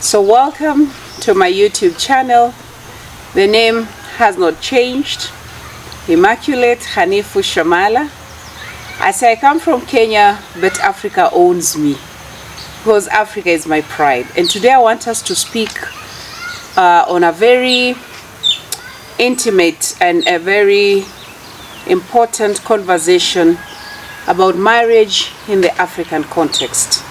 So welcome to my YouTube channel. The name has not changed. Immaculate Hanifu Shamala. I say I come from Kenya, but Africa owns me, because Africa is my pride. And today I want us to speak on a very intimate and a very important conversation about marriage in the African context.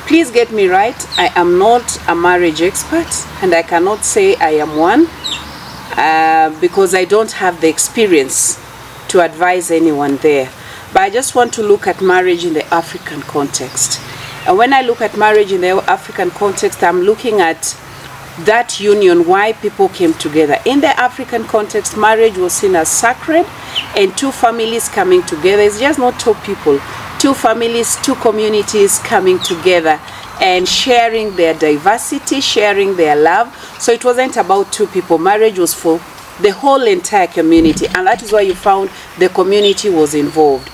Please get me right, I am not a marriage expert, and I cannot say I am one because I don't have the experience to advise anyone there. But I just want to look at marriage in the African context. And when I look at marriage in the African context, I'm looking at that union, why people came together. In the African context, marriage was seen as sacred, and two families coming together. It's just not two people, two families, two communities coming together and sharing their diversity, sharing their love. So it wasn't about two people. Marriage was for the whole entire community, and that is why you found the community was involved.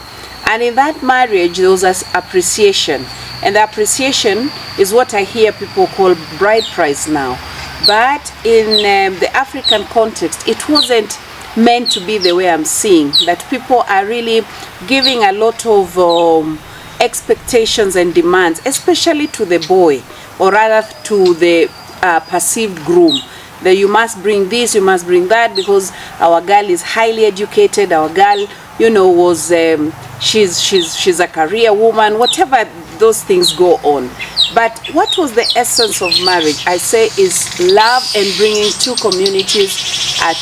And in that marriage, there was appreciation. And the appreciation is what I hear people call bride price now. But in the African context, it wasn't meant to be the way I'm seeing, that people are really giving a lot of expectations and demands, especially to the boy, or rather to the perceived groom. That you must bring this, you must bring that, because our girl is highly educated, our girl, you know, was she's a career woman, whatever those things go on. But what was the essence of marriage? I say is love and bringing two communities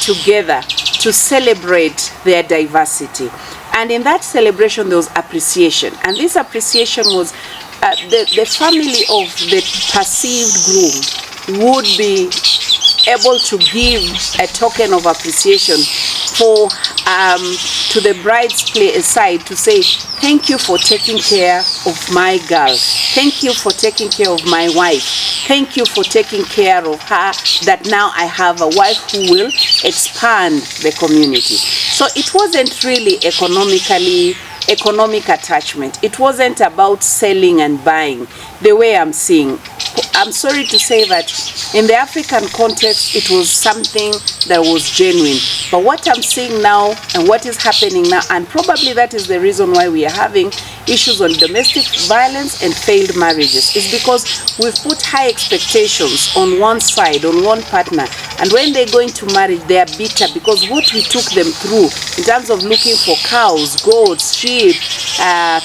together to celebrate their diversity. And in that celebration there was appreciation, and this appreciation was the family of the perceived groom would be able to give a token of appreciation for to the bride's side, to say thank you for taking care of my girl, thank you for taking care of my wife, thank you for taking care of her, that now I have a wife who will expand the community. So it wasn't really economic attachment. It wasn't about selling and buying the way I'm seeing. I'm sorry to say that in the African context it was something that was genuine. But what I'm seeing now and what is happening now, and probably that is the reason why we are having issues on domestic violence and failed marriages, is because we've put high expectations on one side, on one partner, and when they go into marriage they are bitter because what we took them through in terms of looking for cows, goats, sheep,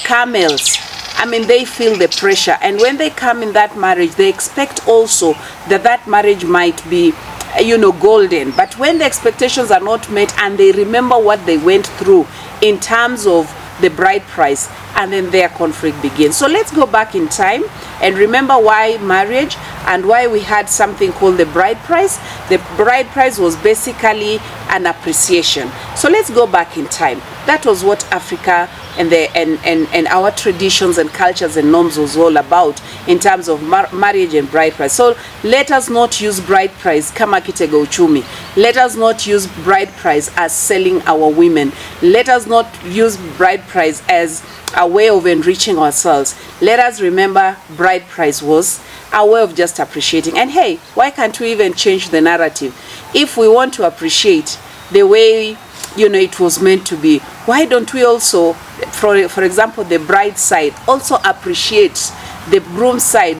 camels, I mean, they feel the pressure, and when they come in that marriage they expect also that that marriage might be, you know, golden. But when the expectations are not met and they remember what they went through in terms of the bride price, and then their conflict begins. So let's go back in time and remember why marriage and why we had something called the bride price. The bride price was basically an appreciation. So let's go back in time. That was what Africa and our traditions and cultures and norms was all about in terms of marriage and bride price. So let us not use bride price kama kitega uchumi. Let us not use bride price as selling our women. Let us not use bride price as a way of enriching ourselves. Let us remember bride price was a way of just appreciating. And hey, why can't we even change the narrative? If we want to appreciate the way, you know, it was meant to be, why don't we also, for example, the bride side also appreciate the groom side?